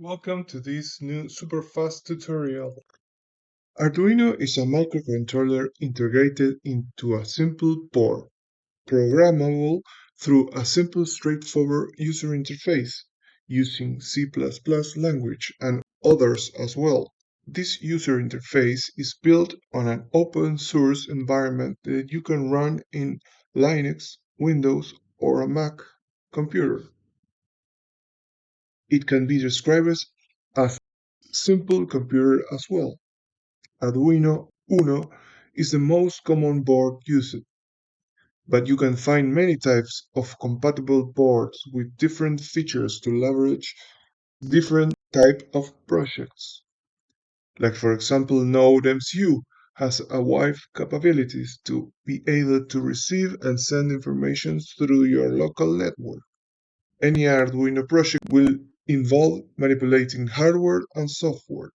Welcome to this new super fast tutorial. Arduino is a microcontroller integrated into a simple board, programmable through a simple straightforward user interface, using C++ language and others as well. This user interface is built on an open source environment that you can run in Linux, Windows, or a Mac computer. It can be described as a simple computer as well. Arduino Uno is the most common board used, but you can find many types of compatible boards with different features to leverage different type of projects. Like for example, Node MCU has a wide capabilities to be able to receive and send information through your local network. Any Arduino project will involve manipulating hardware and software.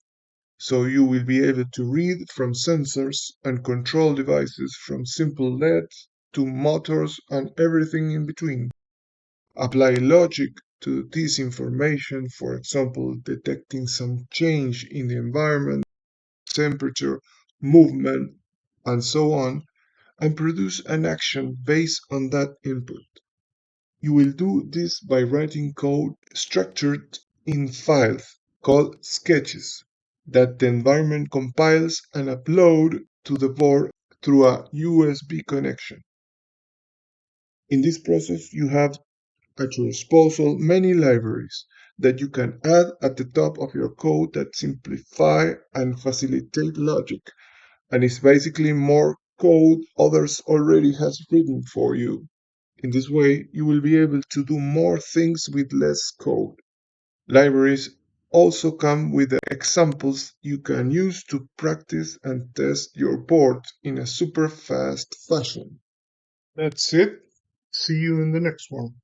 So you will be able to read from sensors and control devices from simple LEDs to motors and everything in between. Apply logic to this information, for example, detecting some change in the environment, temperature, movement, and so on, and produce an action based on that input. You will do this by writing code structured in files called sketches that the environment compiles and upload to the board through a USB connection. In this process, you have at your disposal many libraries that you can add at the top of your code that simplify and facilitate logic, and is basically more code others already has written for you. In this way, you will be able to do more things with less code. Libraries also come with the examples you can use to practice and test your board in a super fast fashion. That's it. See you in the next one.